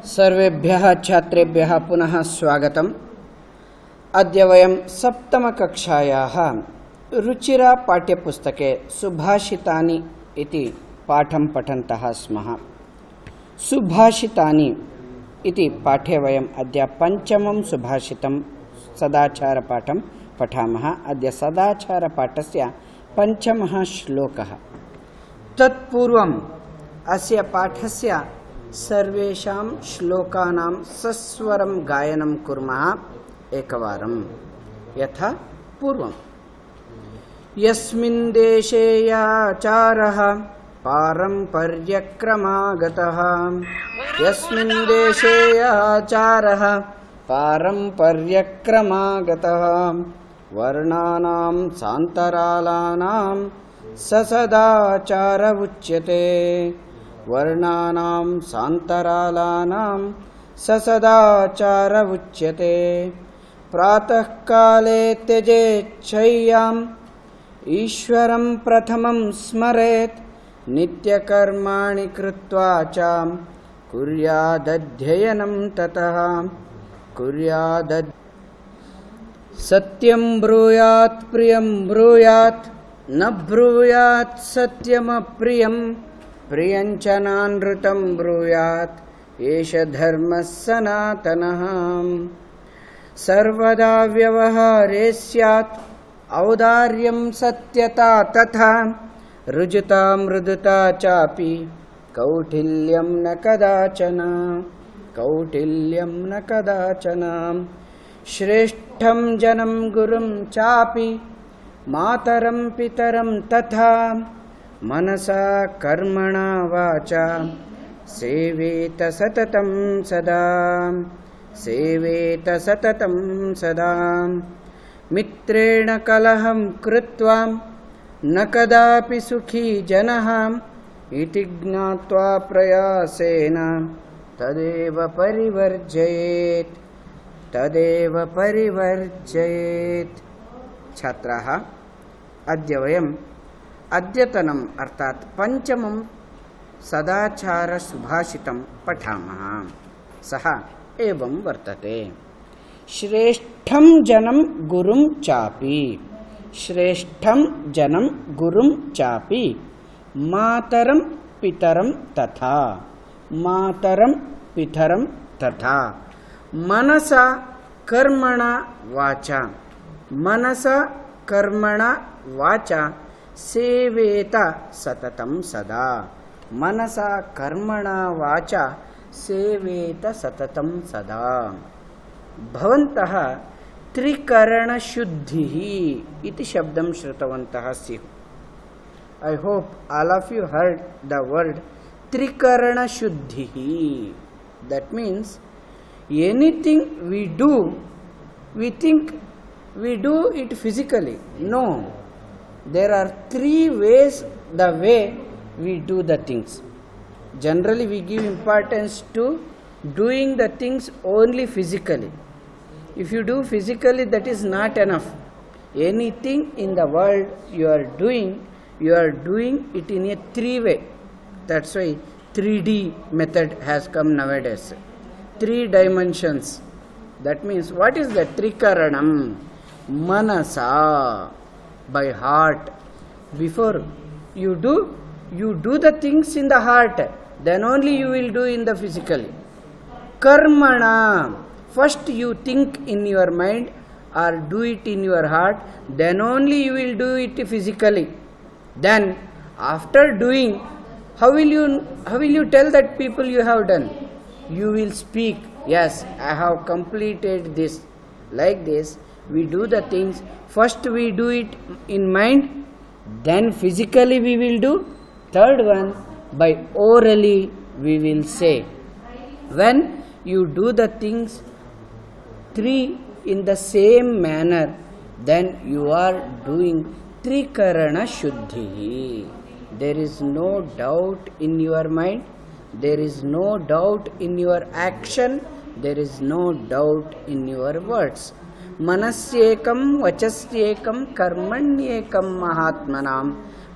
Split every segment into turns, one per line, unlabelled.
सर्वेभ्यः छात्रेभ्यः पुनः स्वागतम्। अद्य वयं सप्तमकक्षायाः रुचिरा पाठ्यपुस्तके सुभाषितानि इति पाठं पठन्तः स्मः। सुभाषितानि इति पाठे वयम् अद्य पंचमं सुभाषितं सदाचारपाठं पठामः। अद्य सदाचारपाठस्य पंचमः श्लोकः। तत्पूर्वम् अस्य पाठस्य सर्वेषां श्लोकानां सस्वरं गायनं कुर्मः एकवारं यथा पूर्वम्। यस्मिन् देशे आचारः पारम्पर्यक्रमागतः, यस्मिन् देशे आचारः पारम्पर्यक्रमागतः, वर्णानां सान्तरालानां ससदाचार उच्यते, वर्णानां सान्तरालानां ससदाचार उच्यते। प्रातः काले त्यजेच्छय्याम् ईश्वरं प्रथमं स्मरेत्, नित्यकर्माणि कृत्वा च कुर्यादध्ययनं ततः सत्यं ब्रूयात् प्रियं ब्रूयात्, न ब्रूयात् सत्यमप्रियं, प्रियञ्च नानृतं ब्रूयात्, एष धर्मः सनातनः। सर्वदा व्यवहारे स्यात् औदार्यं सत्यता तथा, ऋजुता मृदुता चापि कौटिल्यं न कदाचन, कौटिल्यं न कदाचन। श्रेष्ठं जनं गुरुं चापि मातरं पितरं तथा, मनसा कर्मणा वाचा सेवेत सततं सदा, सेवेत सततं सदा। मित्रेण कलहं कृत्वा न कदापि सुखी जनः, इति ज्ञात्वा प्रयासेन तदेव परिवर्जयेत्, तदेव परिवर्जयेत्। छात्राः, अद्य वयम् अद्यतनम् अर्थात् पंचमं सदाचार सुभाषितं पठामः। सः एवं वर्तते। श्रेष्ठं जनं गुरुं चापि, श्रेष्ठं जनं गुरुं चापि, मातरं पितरं तथा, मातरं पितरं तथा। मनसा कर्मणा वाचा, मनसा कर्मणा वाचा सेवेत सततं सदा, मनसा कर्मणा वाचा सेवेत सततं सदा। भवन्तः त्रिकरणशुद्धिः इति शब्दं श्रुतवन्तः स्युः। I hope all of you heard the word त्रिकरणशुद्धिः. That means anything we do, we think we do it physically. No. There are three ways the way we do the things. Generally we give importance to doing the things only physically. If you do physically, that is not enough. Anything in the world you are doing it in a three way. That's why 3D method has come nowadays. 3 dimensions. That means what is the trikaranam? Manasa, by heart. Before you do the things in the heart, then only you will do in the physically. Karmana, first you think in your mind or do it in your heart, then only you will do it physically. Then after doing, how will you tell that people you have done? You will speak, yes, I have completed this. Like this we do the things. First we do it in mind, then physically we will do. Third one, by orally we will say. When you do the things three in the same manner, then you are doing trikarana shuddhi. There is no doubt in your mind, there is no doubt in your action, there is no doubt in your words. मनस्येकं वचस्येकं कर्मण्येकं महात्मनां,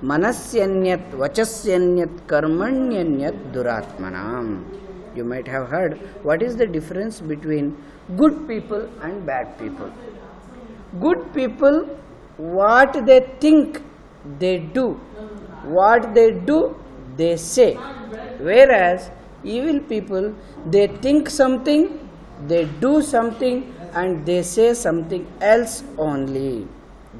मनस्यन्यत् वचस्यन्यत् कर्मण्यन्यत् दुरात्मनाम्. You might have heard what is the difference between good people and bad people. Good people, what they think, they do. What they do, they say. Whereas evil people, they think something, they do something, and they say something else only.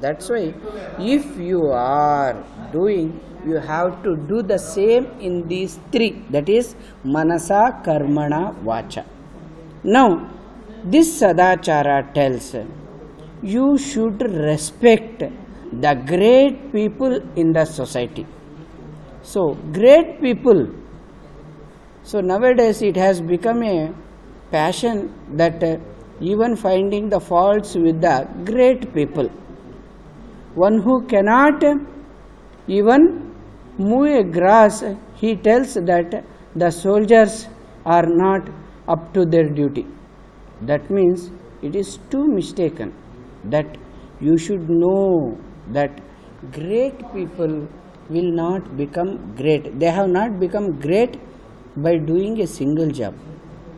That's why if you are doing, you have to do the same in these three, that is manasa, karmana, vacha. Now this sadachara tells you should respect the great people in the society. So great people, so nowadays it has become a passion that even finding the faults with the great people. One who cannot even move a grass, he tells that the soldiers are not up to their duty. That means it is too mistaken. That you should know that great people will not become great. They have not become great by doing a single job.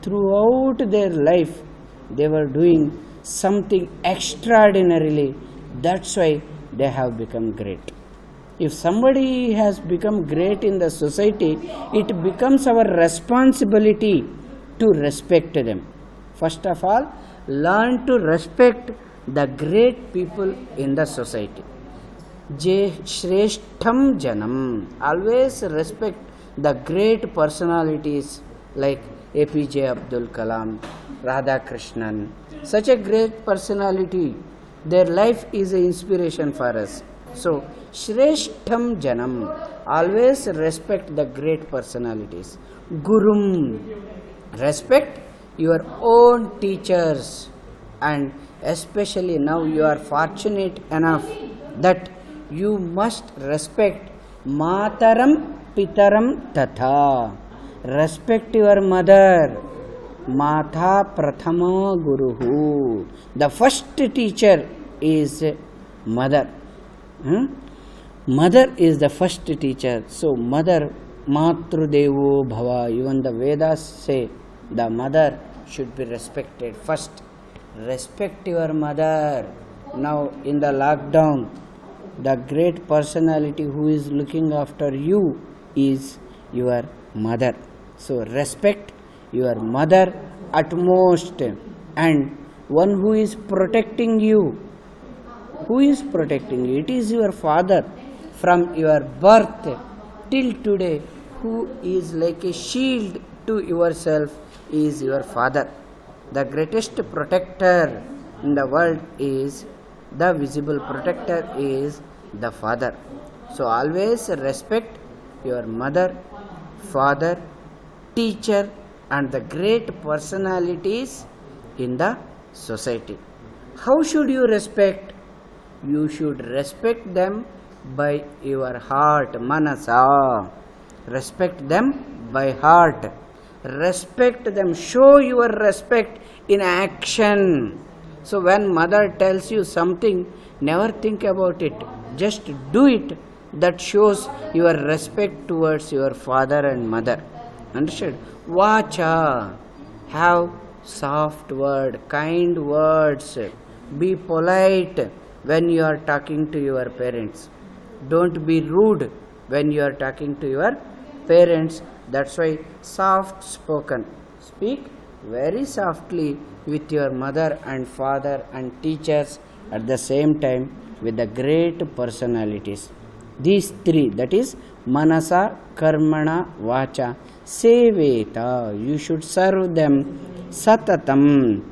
Throughout their life, they were doing something extraordinarily. That's why they have become great. If somebody has become great in the society, it becomes our responsibility to respect them. First of all, learn to respect the great people in the society. Shreshtham Janam. Always respect the great personalities like APJ Abdul Kalam, Radhakrishnan. Such a great personality. Their life is an inspiration for us. So, Shreshtham Janam. Always respect the great personalities. Gurum. Respect your own teachers, and especially now you are fortunate enough that you must respect Mataram Pitaram Tatha. Respect your mother. Mata Prathama Guruhu. The first teacher is mother. Mother is the first teacher. So mother, Matrudevo Bhava. Even the Vedas say the mother should be respected first. Respect your mother. Now in the lockdown, the great personality who is looking after you is your mother. So respect your mother utmost. And one who is protecting you, who is protecting you? It is your father. From your birth till today, who is like a shield to yourself is your father. The greatest protector in the world is the visible protector is the father. So always respect your mother, father, teacher, and the great personalities in the society. How should you respect? You should respect them by your heart, manasa. Respect them by heart. Respect them. Show your respect in action. So when mother tells you something, never think about it. Just do it. That shows your respect towards your father and mother. Understood? Vacha. Have soft word, kind words. Be polite when you are talking to your parents. Don't be rude when you are talking to your parents. That's why soft spoken. Speak very softly with your mother and father and teachers, at the same time with the great personalities. These three, that is manasa, karmana, vacha, seveta. You should serve them satatam,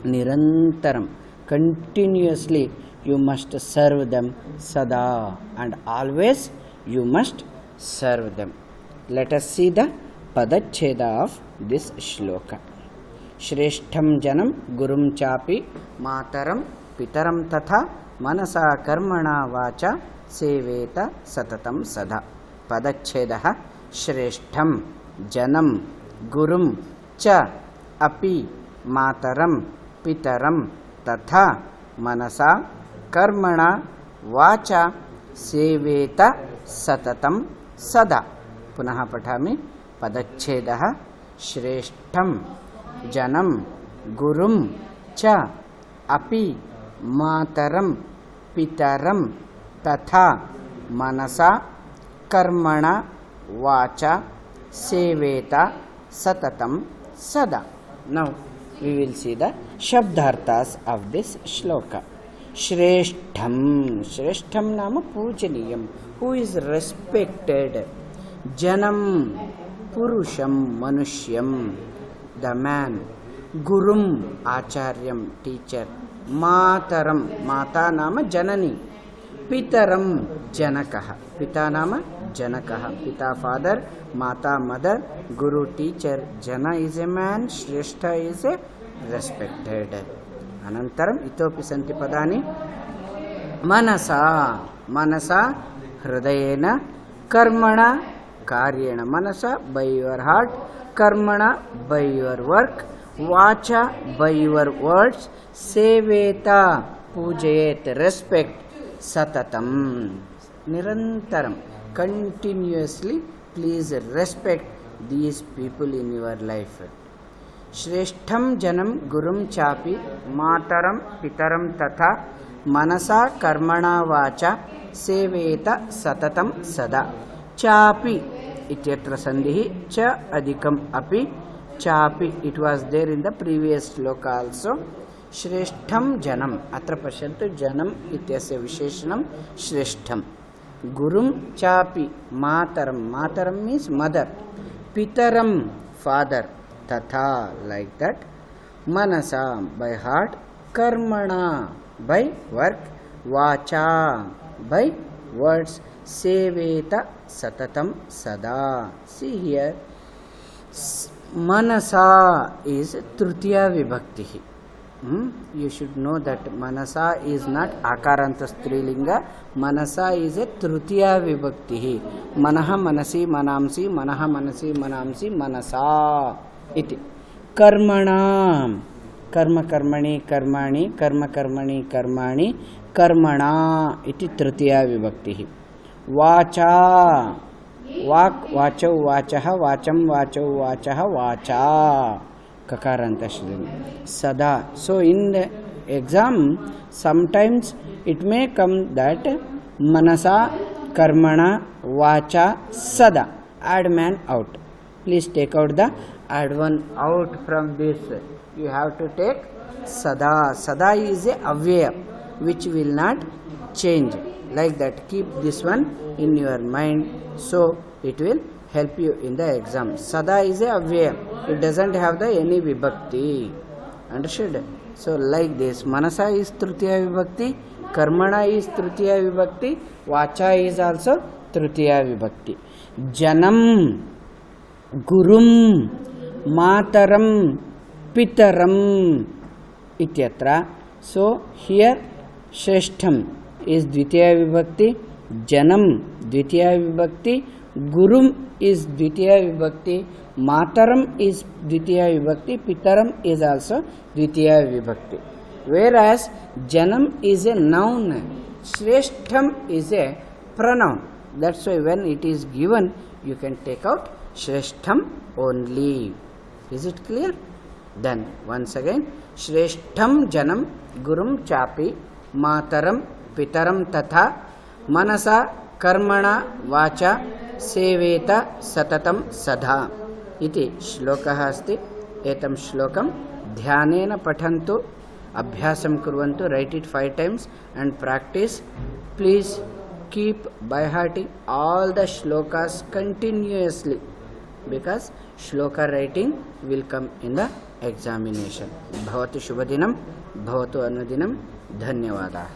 nirantaram. Continuously you must serve them, sada, and always you must serve them. Let us see the padacheda of this shloka. Shreshtham janam gurum chapi mataram pitaram tatha manasa karmana vacha seveta satatam sada. Padacheda Shreshtham janam gurum cha api mataram pitaram tatha manasa karmana vacha seveta satatam sada. पुनः पठामि. पदच्छेदः श्रेष्ठं जनं गुरुं च अपि मातरं पितरं तथा मनसा कर्मणा वाचा सेवेत सततं सदा. Now we will see the shabdarthas of this shloka. Shreshtham. Shreshtham nama pujaniyam. Who is respected? Janam. Purusham. Manushyam. The man. Gurum. Acharyam. Teacher. Mataram. Mata nama janani. Pitaram. Janakaha. Pita nama Janakaha. Pita father. Mata mother. Guru teacher. Jana is a man. Shrestha is a respected. Anantaram itopi santi padani. Manasa. Manasa hridayena. Karmana karyena. Manasa by your heart. Karmana by your work. Vacha by your words. Seveta pujayet respect. Satatam nirantaram continuously please respect these people in your life. Shreshtham janam gurum chapi mataram pitaram tatha manasa karmana vacha seveta satatam sada. Chapi ityatra sandhi cha adhikam api chapi it was there in the previous sloka also. Shreshtham janam atra pasyantu janam ityasya visheshanam shreshtham. Gurum chapi mataram. Mataram means mother. Pitaram father. Tatha like that. Manasa by heart. Karmana by work. Vacha by words. Seveta satatam sada. See here. Manasa is tritiya vibhakti. You should know that manasa is not akaranta strilinga. Manasa is a tritiya vibhakti. Manaha manasi manamsi manaha manasi manamsi manasa iti. Karmana karma karmani karmani karma karmani karmani karmana iti tritiya vibhakti. Vacha vak vachau vachaha vacham vachau vachaha vacha kakaranta shrilinga. Sada. So in the exam sometimes it may come that manasa karmana vacha sada. Add man out. Please take out the add one out from this. You have to take sada. Sada is a avyaya which will not change. Like that, keep this one in your mind so it will help you in the exam. Sada is a avyaya. It doesn't have the any vibhakti. Understood? So like this, manasa is tritiya vibhakti, karmana is tritiya vibhakti, vacha is also tritiya vibhakti. Janam, gurum, mataram, pitaram ityatra. So here shreshtham is dvitiya vibhakti, janam dvitiya vibhakti, gurum is dvitiya vibhakti, mataram is dvitiya vibhakti, pitaram is also dvitiya vibhakti. Whereas janam is a noun, shreshtham is a pronoun. That's why when it is given, you can take out shreshtham only. Is it clear? Then once again, shreshtham janam gurum chapi mataram pitaram tatha manasa karmana vacha seveta satatam sadha iti श्लोकः अस्ति. एतं श्लोकं ध्यानेन पठन्तु, अभ्यासं कुर्वन्तु. Write it 5 times and practice. Please keep by hearting all the shlokas continuously because shloka writing will come in the examination. Bhavatu shubhadinam, bhavatu anudinam. धन्यवादाः.